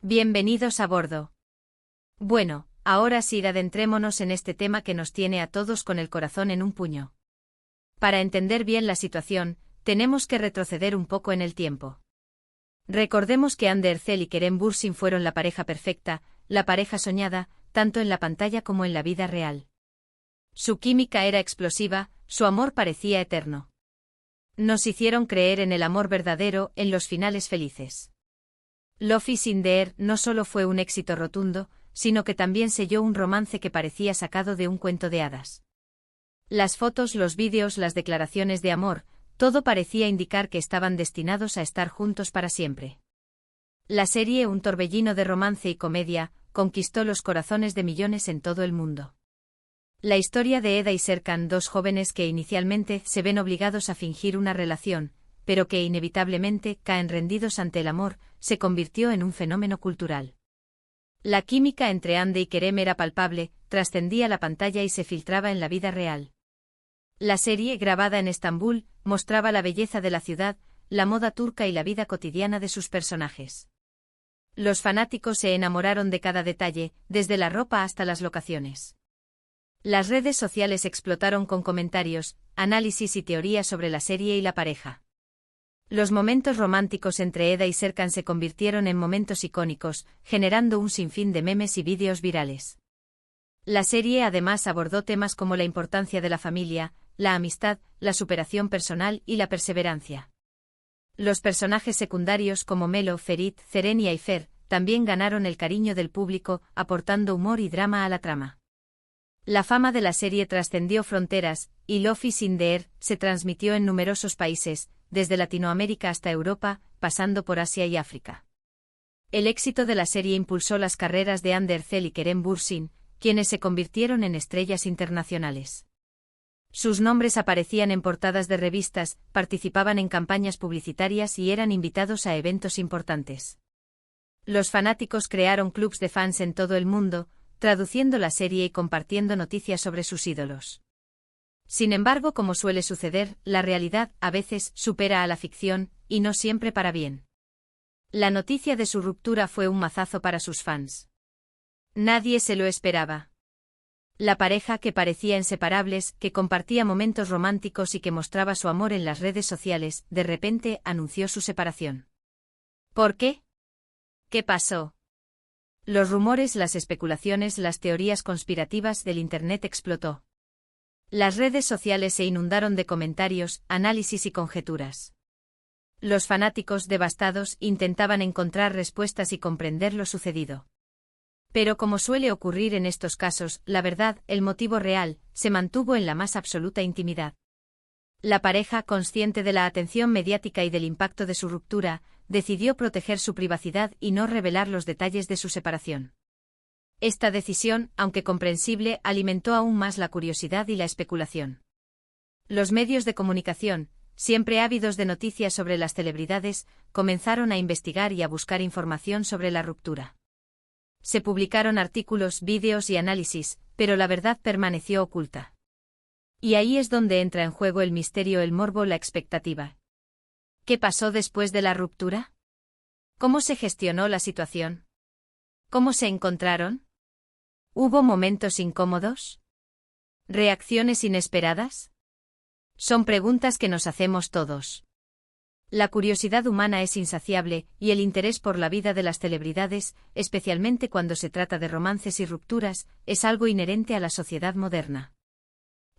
Bienvenidos a bordo. Bueno, ahora sí adentrémonos en este tema que nos tiene a todos con el corazón en un puño. Para entender bien la situación, tenemos que retroceder un poco en el tiempo. Recordemos que Ander Ercel y Kerem Bürsin fueron la pareja perfecta, la pareja soñada, tanto en la pantalla como en la vida real. Su química era explosiva, su amor parecía eterno. Nos hicieron creer en el amor verdadero, en los finales felices. Love is in the air no solo fue un éxito rotundo, sino que también selló un romance que parecía sacado de un cuento de hadas. Las fotos, los vídeos, las declaraciones de amor, todo parecía indicar que estaban destinados a estar juntos para siempre. La serie, un torbellino de romance y comedia, conquistó los corazones de millones en todo el mundo. La historia de Eda y Serkan, dos jóvenes que inicialmente se ven obligados a fingir una relación, pero que inevitablemente caen rendidos ante el amor, se convirtió en un fenómeno cultural. La química entre Hande y Kerem era palpable, trascendía la pantalla y se filtraba en la vida real. La serie, grabada en Estambul, mostraba la belleza de la ciudad, la moda turca y la vida cotidiana de sus personajes. Los fanáticos se enamoraron de cada detalle, desde la ropa hasta las locaciones. Las redes sociales explotaron con comentarios, análisis y teorías sobre la serie y la pareja. Los momentos románticos entre Eda y Serkan se convirtieron en momentos icónicos, generando un sinfín de memes y vídeos virales. La serie además abordó temas como la importancia de la familia, la amistad, la superación personal y la perseverancia. Los personajes secundarios como Melo, Ferit, Ceren y Ayfer también ganaron el cariño del público, aportando humor y drama a la trama. La fama de la serie trascendió fronteras, y Love is in the air se transmitió en numerosos países, desde Latinoamérica hasta Europa, pasando por Asia y África. El éxito de la serie impulsó las carreras de Hande Ercel y Kerem Bürsin, quienes se convirtieron en estrellas internacionales. Sus nombres aparecían en portadas de revistas, participaban en campañas publicitarias y eran invitados a eventos importantes. Los fanáticos crearon clubs de fans en todo el mundo, traduciendo la serie y compartiendo noticias sobre sus ídolos. Sin embargo, como suele suceder, la realidad a veces supera a la ficción, y no siempre para bien. La noticia de su ruptura fue un mazazo para sus fans. Nadie se lo esperaba. La pareja, que parecía inseparables, que compartía momentos románticos y que mostraba su amor en las redes sociales, de repente anunció su separación. ¿Por qué? ¿Qué pasó? Los rumores, las especulaciones, las teorías conspirativas del Internet explotó. Las redes sociales se inundaron de comentarios, análisis y conjeturas. Los fanáticos, devastados, intentaban encontrar respuestas y comprender lo sucedido. Pero como suele ocurrir en estos casos, la verdad, el motivo real, se mantuvo en la más absoluta intimidad. La pareja, consciente de la atención mediática y del impacto de su ruptura, decidió proteger su privacidad y no revelar los detalles de su separación. Esta decisión, aunque comprensible, alimentó aún más la curiosidad y la especulación. Los medios de comunicación, siempre ávidos de noticias sobre las celebridades, comenzaron a investigar y a buscar información sobre la ruptura. Se publicaron artículos, vídeos y análisis, pero la verdad permaneció oculta. Y ahí es donde entra en juego el misterio, el morbo, la expectativa. ¿Qué pasó después de la ruptura? ¿Cómo se gestionó la situación? ¿Cómo se encontraron? ¿Hubo momentos incómodos? ¿Reacciones inesperadas? Son preguntas que nos hacemos todos. La curiosidad humana es insaciable, y el interés por la vida de las celebridades, especialmente cuando se trata de romances y rupturas, es algo inherente a la sociedad moderna.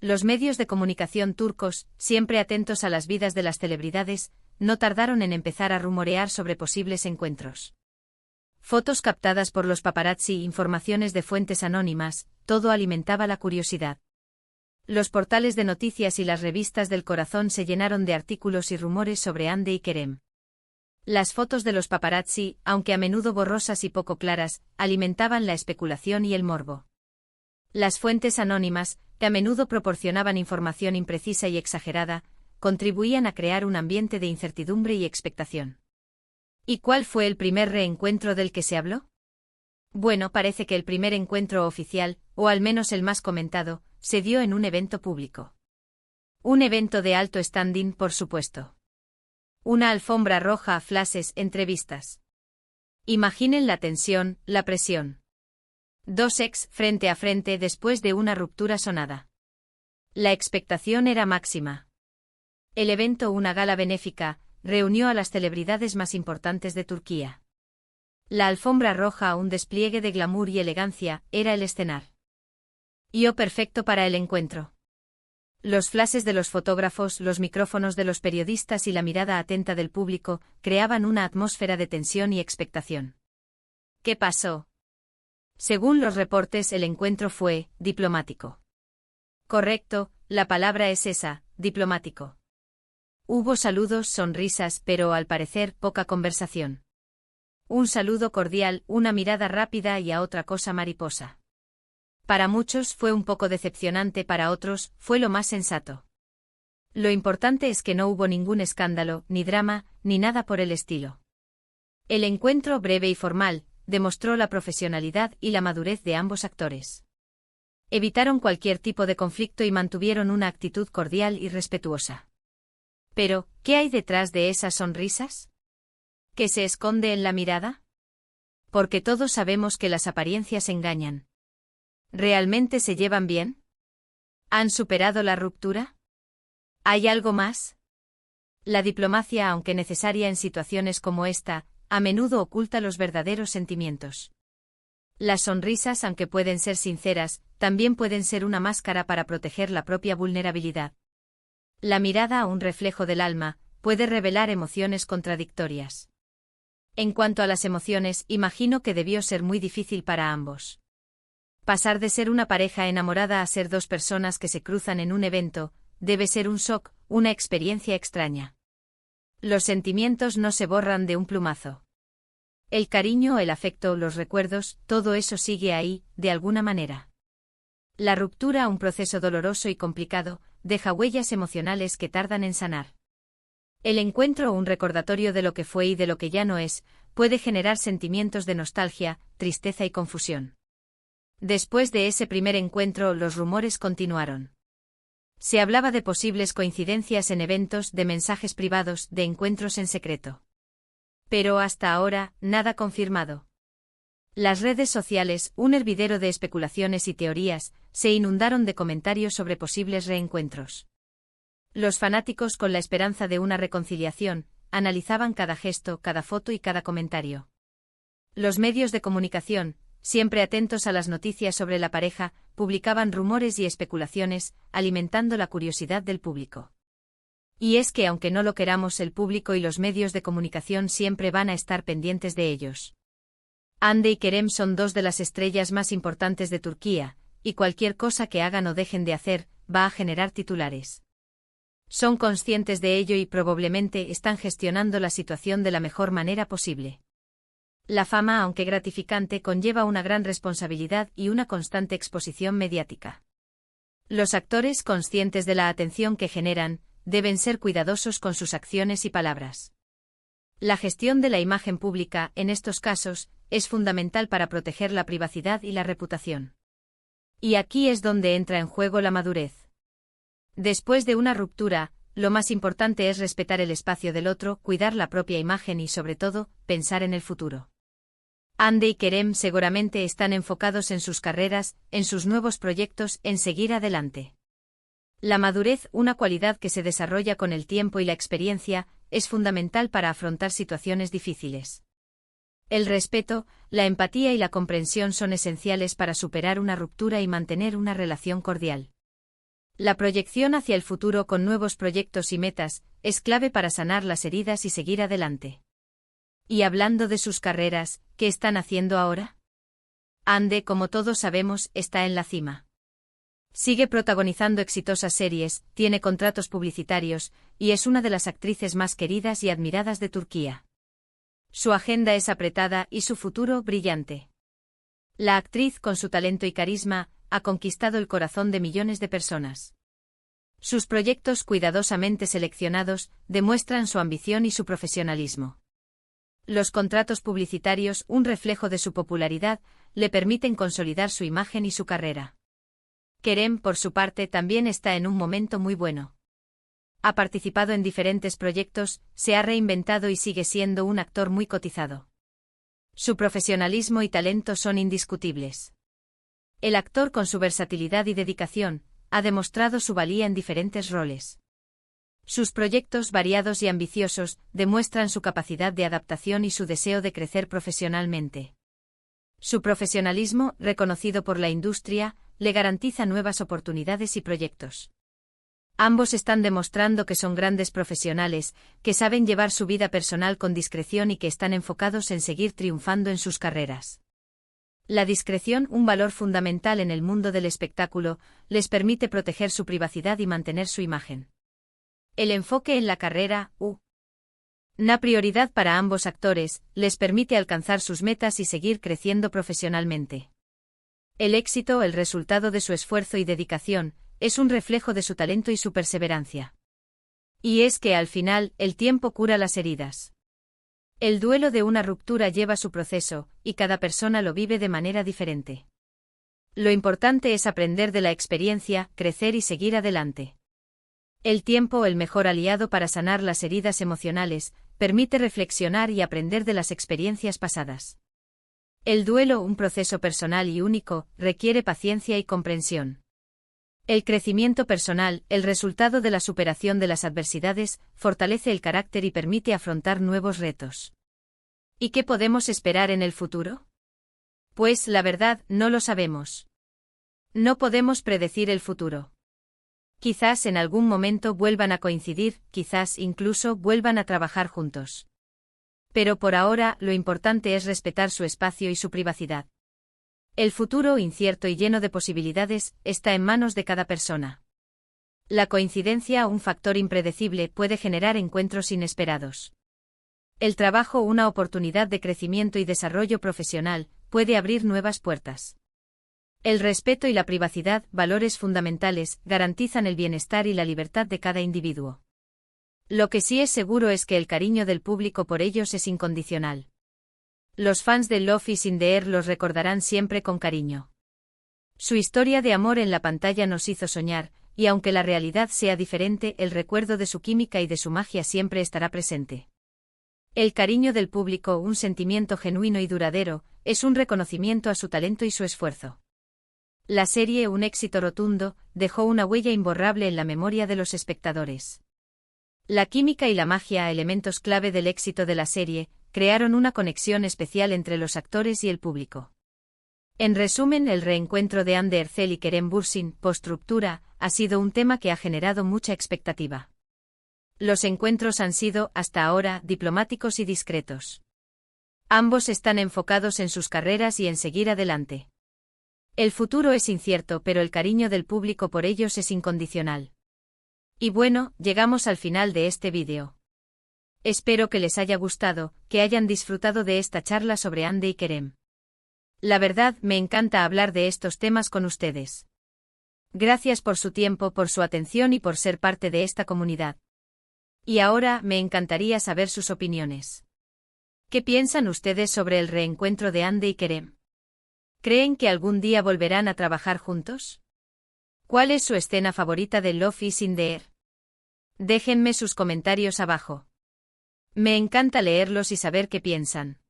Los medios de comunicación turcos, siempre atentos a las vidas de las celebridades, no tardaron en empezar a rumorear sobre posibles encuentros. Fotos captadas por los paparazzi, informaciones de fuentes anónimas, todo alimentaba la curiosidad. Los portales de noticias y las revistas del corazón se llenaron de artículos y rumores sobre Hande y Kerem. Las fotos de los paparazzi, aunque a menudo borrosas y poco claras, alimentaban la especulación y el morbo. Las fuentes anónimas, que a menudo proporcionaban información imprecisa y exagerada, contribuían a crear un ambiente de incertidumbre y expectación. ¿Y cuál fue el primer reencuentro del que se habló? Bueno, parece que el primer encuentro oficial, o al menos el más comentado, se dio en un evento público. Un evento de alto standing, por supuesto. Una alfombra roja, flashes, entrevistas. Imaginen la tensión, la presión. Dos ex frente a frente después de una ruptura sonada. La expectación era máxima. El evento, una gala benéfica, reunió a las celebridades más importantes de Turquía. La alfombra roja, un despliegue de glamour y elegancia, era el escenario perfecto para el encuentro. Los flashes de los fotógrafos, los micrófonos de los periodistas y la mirada atenta del público creaban una atmósfera de tensión y expectación. ¿Qué pasó? Según los reportes, el encuentro fue diplomático. Correcto, la palabra es esa, diplomático. Hubo saludos, sonrisas, pero al parecer poca conversación. Un saludo cordial, una mirada rápida y a otra cosa mariposa. Para muchos fue un poco decepcionante, para otros fue lo más sensato. Lo importante es que no hubo ningún escándalo, ni drama, ni nada por el estilo. El encuentro, breve y formal, demostró la profesionalidad y la madurez de ambos actores. Evitaron cualquier tipo de conflicto y mantuvieron una actitud cordial y respetuosa. Pero, ¿qué hay detrás de esas sonrisas? ¿Qué se esconde en la mirada? Porque todos sabemos que las apariencias engañan. ¿Realmente se llevan bien? ¿Han superado la ruptura? ¿Hay algo más? La diplomacia, aunque necesaria en situaciones como esta, a menudo oculta los verdaderos sentimientos. Las sonrisas, aunque pueden ser sinceras, también pueden ser una máscara para proteger la propia vulnerabilidad. La mirada, un reflejo del alma, puede revelar emociones contradictorias. En cuanto a las emociones, imagino que debió ser muy difícil para ambos. Pasar de ser una pareja enamorada a ser dos personas que se cruzan en un evento, debe ser un shock, una experiencia extraña. Los sentimientos no se borran de un plumazo. El cariño, el afecto, los recuerdos, todo eso sigue ahí, de alguna manera. La ruptura, un proceso doloroso y complicado, deja huellas emocionales que tardan en sanar. El encuentro, un recordatorio de lo que fue y de lo que ya no es, puede generar sentimientos de nostalgia, tristeza y confusión. Después de ese primer encuentro, los rumores continuaron. Se hablaba de posibles coincidencias en eventos, de mensajes privados, de encuentros en secreto. Pero hasta ahora, nada confirmado. Las redes sociales, un hervidero de especulaciones y teorías, se inundaron de comentarios sobre posibles reencuentros. Los fanáticos, con la esperanza de una reconciliación, analizaban cada gesto, cada foto y cada comentario. Los medios de comunicación, siempre atentos a las noticias sobre la pareja, publicaban rumores y especulaciones, alimentando la curiosidad del público. Y es que aunque no lo queramos, el público y los medios de comunicación siempre van a estar pendientes de ellos. Hande y Kerem son dos de las estrellas más importantes de Turquía, y cualquier cosa que hagan o dejen de hacer, va a generar titulares. Son conscientes de ello y probablemente están gestionando la situación de la mejor manera posible. La fama, aunque gratificante, conlleva una gran responsabilidad y una constante exposición mediática. Los actores, conscientes de la atención que generan, deben ser cuidadosos con sus acciones y palabras. La gestión de la imagen pública, en estos casos, es fundamental para proteger la privacidad y la reputación. Y aquí es donde entra en juego la madurez. Después de una ruptura, lo más importante es respetar el espacio del otro, cuidar la propia imagen y, sobre todo, pensar en el futuro. Hande y Kerem seguramente están enfocados en sus carreras, en sus nuevos proyectos, en seguir adelante. La madurez, una cualidad que se desarrolla con el tiempo y la experiencia, es fundamental para afrontar situaciones difíciles. El respeto, la empatía y la comprensión son esenciales para superar una ruptura y mantener una relación cordial. La proyección hacia el futuro con nuevos proyectos y metas es clave para sanar las heridas y seguir adelante. Y hablando de sus carreras, ¿qué están haciendo ahora? Hande, como todos sabemos, está en la cima. Sigue protagonizando exitosas series, tiene contratos publicitarios, y es una de las actrices más queridas y admiradas de Turquía. Su agenda es apretada y su futuro brillante. La actriz, con su talento y carisma, ha conquistado el corazón de millones de personas. Sus proyectos cuidadosamente seleccionados demuestran su ambición y su profesionalismo. Los contratos publicitarios, un reflejo de su popularidad, le permiten consolidar su imagen y su carrera. Kerem, por su parte, también está en un momento muy bueno. Ha participado en diferentes proyectos, se ha reinventado y sigue siendo un actor muy cotizado. Su profesionalismo y talento son indiscutibles. El actor, con su versatilidad y dedicación, ha demostrado su valía en diferentes roles. Sus proyectos variados y ambiciosos demuestran su capacidad de adaptación y su deseo de crecer profesionalmente. Su profesionalismo, reconocido por la industria, le garantiza nuevas oportunidades y proyectos. Ambos están demostrando que son grandes profesionales, que saben llevar su vida personal con discreción y que están enfocados en seguir triunfando en sus carreras. La discreción, un valor fundamental en el mundo del espectáculo, les permite proteger su privacidad y mantener su imagen. El enfoque en la carrera, una prioridad para ambos actores, les permite alcanzar sus metas y seguir creciendo profesionalmente. El éxito, el resultado de su esfuerzo y dedicación, es un reflejo de su talento y su perseverancia. Y es que al final, el tiempo cura las heridas. El duelo de una ruptura lleva su proceso, y cada persona lo vive de manera diferente. Lo importante es aprender de la experiencia, crecer y seguir adelante. El tiempo, el mejor aliado para sanar las heridas emocionales, permite reflexionar y aprender de las experiencias pasadas. El duelo, un proceso personal y único, requiere paciencia y comprensión. El crecimiento personal, el resultado de la superación de las adversidades, fortalece el carácter y permite afrontar nuevos retos. ¿Y qué podemos esperar en el futuro? Pues, la verdad, no lo sabemos. No podemos predecir el futuro. Quizás en algún momento vuelvan a coincidir, quizás incluso vuelvan a trabajar juntos. Pero por ahora, lo importante es respetar su espacio y su privacidad. El futuro, incierto y lleno de posibilidades, está en manos de cada persona. La coincidencia, un factor impredecible, puede generar encuentros inesperados. El trabajo, una oportunidad de crecimiento y desarrollo profesional, puede abrir nuevas puertas. El respeto y la privacidad, valores fundamentales, garantizan el bienestar y la libertad de cada individuo. Lo que sí es seguro es que el cariño del público por ellos es incondicional. Los fans de Love is in the Air los recordarán siempre con cariño. Su historia de amor en la pantalla nos hizo soñar, y aunque la realidad sea diferente, el recuerdo de su química y de su magia siempre estará presente. El cariño del público, un sentimiento genuino y duradero, es un reconocimiento a su talento y su esfuerzo. La serie, un éxito rotundo, dejó una huella imborrable en la memoria de los espectadores. La química y la magia, elementos clave del éxito de la serie, crearon una conexión especial entre los actores y el público. En resumen, el reencuentro de Andy Ercel y Kerem Bürsin, post-ruptura, ha sido un tema que ha generado mucha expectativa. Los encuentros han sido, hasta ahora, diplomáticos y discretos. Ambos están enfocados en sus carreras y en seguir adelante. El futuro es incierto, pero el cariño del público por ellos es incondicional. Y bueno, llegamos al final de este vídeo. Espero que les haya gustado, que hayan disfrutado de esta charla sobre Andy y Kerem. La verdad, me encanta hablar de estos temas con ustedes. Gracias por su tiempo, por su atención y por ser parte de esta comunidad. Y ahora, me encantaría saber sus opiniones. ¿Qué piensan ustedes sobre el reencuentro de Andy y Kerem? ¿Creen que algún día volverán a trabajar juntos? ¿Cuál es su escena favorita de Love is in the Air? Déjenme sus comentarios abajo. Me encanta leerlos y saber qué piensan.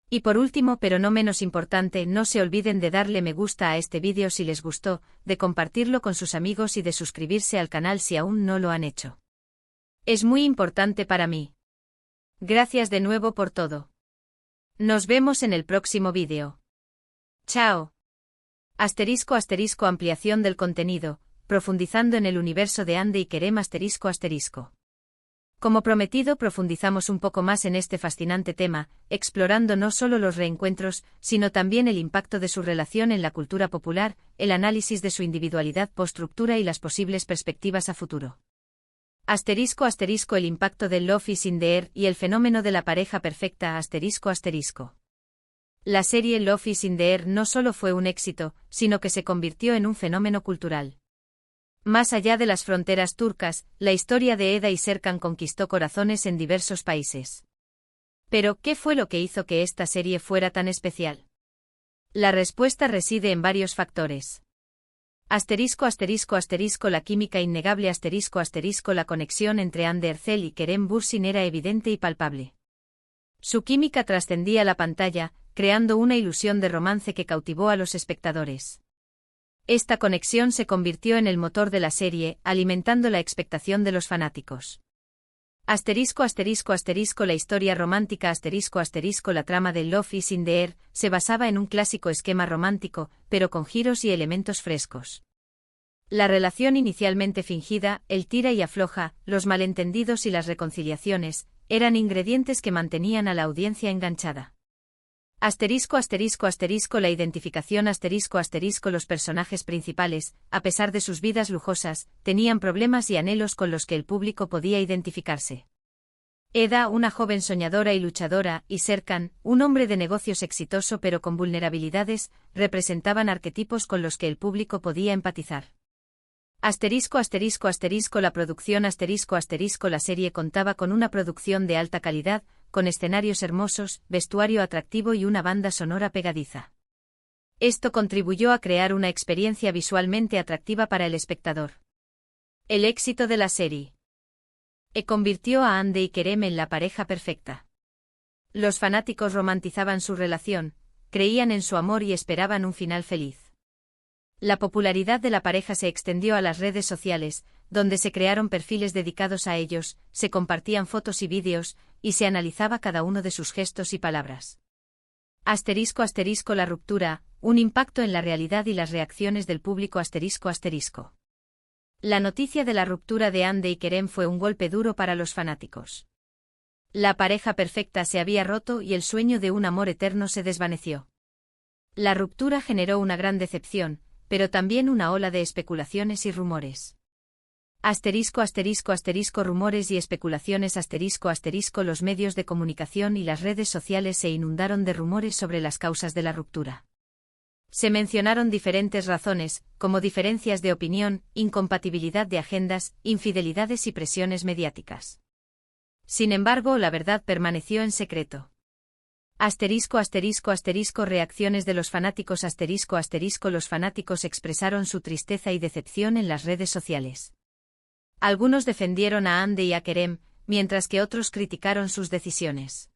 Y por último, pero no menos importante, no se olviden de darle me gusta a este vídeo si les gustó, de compartirlo con sus amigos y de suscribirse al canal si aún no lo han hecho. Es muy importante para mí. Gracias de nuevo por todo. Nos vemos en el próximo vídeo. Chao. *** ampliación del contenido, profundizando en el universo de Andy y Kerem ***. Como prometido, profundizamos un poco más en este fascinante tema, explorando no solo los reencuentros, sino también el impacto de su relación en la cultura popular, el análisis de su individualidad post-ruptura y las posibles perspectivas a futuro. *** El impacto de Love is in the Air y el fenómeno de la pareja perfecta ***. La serie Love is in the Air no solo fue un éxito, sino que se convirtió en un fenómeno cultural. Más allá de las fronteras turcas, la historia de Eda y Serkan conquistó corazones en diversos países. Pero, ¿qué fue lo que hizo que esta serie fuera tan especial? La respuesta reside en varios factores. La química innegable *** La conexión entre Andy Ercel y Kerem Bürsin era evidente y palpable. Su química trascendía la pantalla, creando una ilusión de romance que cautivó a los espectadores. Esta conexión se convirtió en el motor de la serie, alimentando la expectación de los fanáticos. Asterisco asterisco asterisco la historia romántica asterisco asterisco la trama de Love is in the Air se basaba en un clásico esquema romántico, pero con giros y elementos frescos. La relación inicialmente fingida, el tira y afloja, los malentendidos y las reconciliaciones, eran ingredientes que mantenían a la audiencia enganchada. Asterisco asterisco asterisco la identificación asterisco asterisco los personajes principales, a pesar de sus vidas lujosas, tenían problemas y anhelos con los que el público podía identificarse. Eda, una joven soñadora y luchadora, y Serkan, un hombre de negocios exitoso pero con vulnerabilidades, representaban arquetipos con los que el público podía empatizar. Asterisco asterisco asterisco la producción asterisco asterisco la serie contaba con una producción de alta calidad, con escenarios hermosos, vestuario atractivo y una banda sonora pegadiza. Esto contribuyó a crear una experiencia visualmente atractiva para el espectador. El éxito de la serie convirtió a Hande y Kerem en la pareja perfecta. Los fanáticos romantizaban su relación, creían en su amor y esperaban un final feliz. La popularidad de la pareja se extendió a las redes sociales, donde se crearon perfiles dedicados a ellos, se compartían fotos y vídeos, y se analizaba cada uno de sus gestos y palabras. Asterisco asterisco la ruptura, un impacto en la realidad y las reacciones del público asterisco asterisco. La noticia de la ruptura de Hande y Kerem fue un golpe duro para los fanáticos. La pareja perfecta se había roto y el sueño de un amor eterno se desvaneció. La ruptura generó una gran decepción, pero también una ola de especulaciones y rumores. Asterisco asterisco asterisco rumores y especulaciones asterisco asterisco los medios de comunicación y las redes sociales se inundaron de rumores sobre las causas de la ruptura. Se mencionaron diferentes razones, como diferencias de opinión, incompatibilidad de agendas, infidelidades y presiones mediáticas. Sin embargo, la verdad permaneció en secreto. Asterisco asterisco asterisco reacciones de los fanáticos asterisco asterisco los fanáticos expresaron su tristeza y decepción en las redes sociales. Algunos defendieron a Hande y a Kerem, mientras que otros criticaron sus decisiones.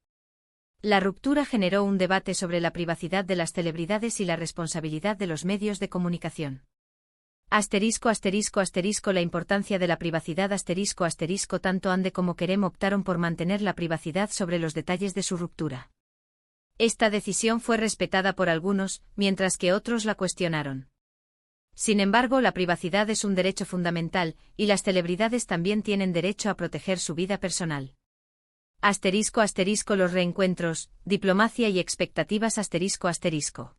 La ruptura generó un debate sobre la privacidad de las celebridades y la responsabilidad de los medios de comunicación. Asterisco asterisco asterisco la importancia de la privacidad asterisco asterisco tanto Hande como Kerem optaron por mantener la privacidad sobre los detalles de su ruptura. Esta decisión fue respetada por algunos, mientras que otros la cuestionaron. Sin embargo, la privacidad es un derecho fundamental, y las celebridades también tienen derecho a proteger su vida personal. Asterisco asterisco los reencuentros, diplomacia y expectativas asterisco asterisco.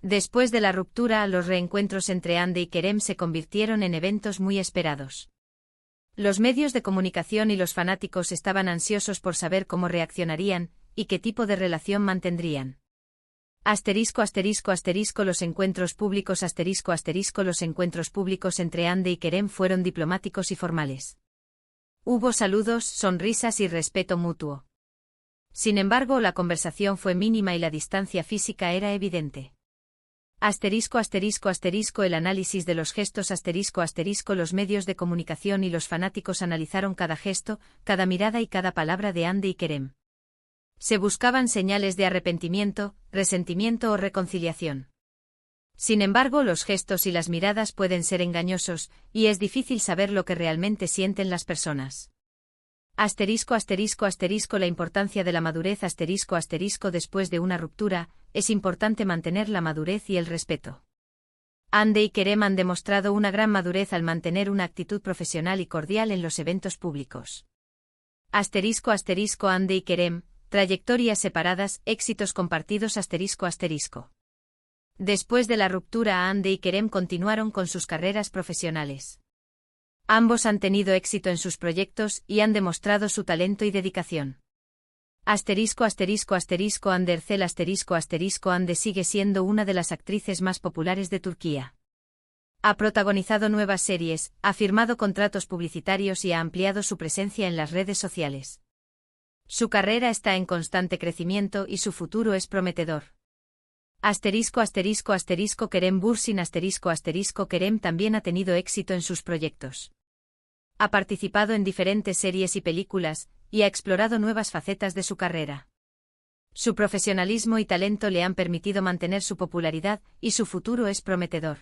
Después de la ruptura, los reencuentros entre Hande y Kerem se convirtieron en eventos muy esperados. Los medios de comunicación y los fanáticos estaban ansiosos por saber cómo reaccionarían, y qué tipo de relación mantendrían. Asterisco asterisco asterisco los encuentros públicos asterisco asterisco los encuentros públicos entre Hande y Kerem fueron diplomáticos y formales. Hubo saludos, sonrisas y respeto mutuo. Sin embargo, la conversación fue mínima y la distancia física era evidente. Asterisco asterisco asterisco el análisis de los gestos asterisco asterisco los medios de comunicación y los fanáticos analizaron cada gesto, cada mirada y cada palabra de Hande y Kerem. Se buscaban señales de arrepentimiento, resentimiento o reconciliación. Sin embargo, los gestos y las miradas pueden ser engañosos, y es difícil saber lo que realmente sienten las personas. Asterisco asterisco asterisco la importancia de la madurez asterisco asterisco después de una ruptura, es importante mantener la madurez y el respeto. Hande y Kerem han demostrado una gran madurez al mantener una actitud profesional y cordial en los eventos públicos. Asterisco asterisco Hande y Kerem, trayectorias separadas, éxitos compartidos asterisco asterisco. Después de la ruptura, Hande y Kerem continuaron con sus carreras profesionales. Ambos han tenido éxito en sus proyectos y han demostrado su talento y dedicación. Asterisco asterisco asterisco Hande Erçel asterisco asterisco Hande sigue siendo una de las actrices más populares de Turquía. Ha protagonizado nuevas series, ha firmado contratos publicitarios y ha ampliado su presencia en las redes sociales. Su carrera está en constante crecimiento y su futuro es prometedor. Asterisco asterisco asterisco Kerem Bürsin asterisco asterisco Kerem también ha tenido éxito en sus proyectos. Ha participado en diferentes series y películas, y ha explorado nuevas facetas de su carrera. Su profesionalismo y talento le han permitido mantener su popularidad, y su futuro es prometedor.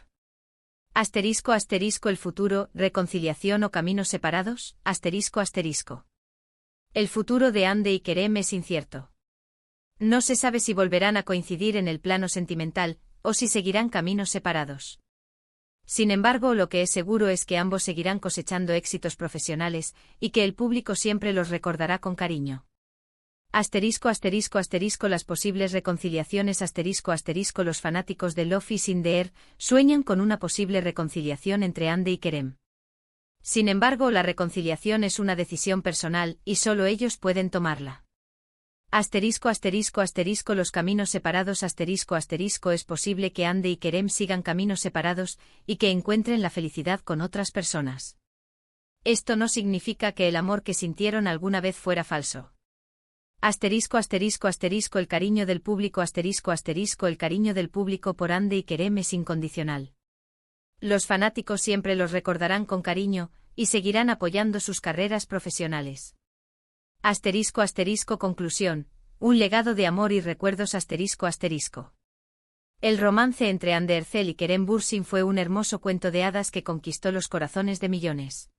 *** El futuro, reconciliación o caminos ***. El futuro de Hande y Kerem es incierto. No se sabe si volverán a coincidir en el plano sentimental, o si seguirán caminos separados. Sin embargo, lo que es seguro es que ambos seguirán cosechando éxitos profesionales, y que el público siempre los recordará con cariño. Las posibles reconciliaciones Los fanáticos de Love is in the Air sueñan con una posible reconciliación entre Hande y Kerem. Sin embargo, la reconciliación es una decisión personal, y solo ellos pueden tomarla. Los caminos separados Es posible que Hande y Kerem sigan caminos separados, y que encuentren la felicidad con otras personas. Esto no significa que el amor que sintieron alguna vez fuera falso. El cariño del público El cariño del público por Hande y Kerem es incondicional. Los fanáticos siempre los recordarán con cariño, y seguirán apoyando sus carreras profesionales. Conclusión. Un legado de amor y recuerdos El romance entre Hande Erçel y Kerem Bürsin fue un hermoso cuento de hadas que conquistó los corazones de millones.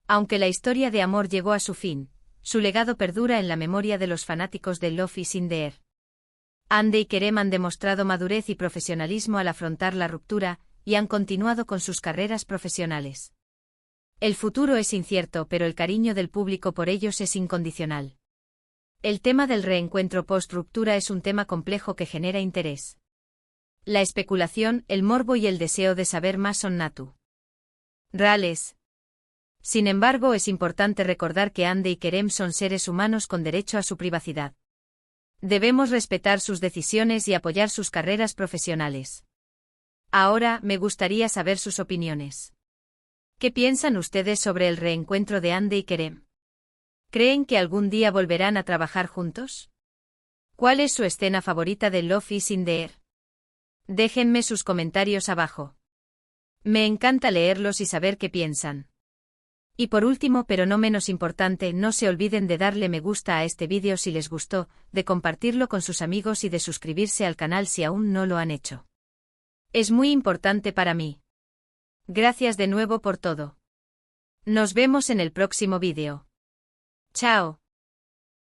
Aunque la historia de amor llegó a su fin, su legado perdura en la memoria de los fanáticos de Love is in the Air. Hande y Kerem han demostrado madurez y profesionalismo al afrontar la ruptura, y han continuado con sus carreras profesionales. El futuro es incierto, pero el cariño del público por ellos es incondicional. El tema del reencuentro post-ruptura es un tema complejo que genera interés. La especulación, el morbo y el deseo de saber más son naturales. Sin embargo, es importante recordar que Hande y Kerem son seres humanos con derecho a su privacidad. Debemos respetar sus decisiones y apoyar sus carreras profesionales. Ahora, me gustaría saber sus opiniones. ¿Qué piensan ustedes sobre el reencuentro de Hande y Kerem? ¿Creen que algún día volverán a trabajar juntos? ¿Cuál es su escena favorita de Love is in the Air? Déjenme sus comentarios abajo. Me encanta leerlos y saber qué piensan. Y por último, pero no menos importante, no se olviden de darle me gusta a este vídeo si les gustó, de compartirlo con sus amigos y de suscribirse al canal si aún no lo han hecho. Es muy importante para mí. Gracias de nuevo por todo. Nos vemos en el próximo vídeo. Chao.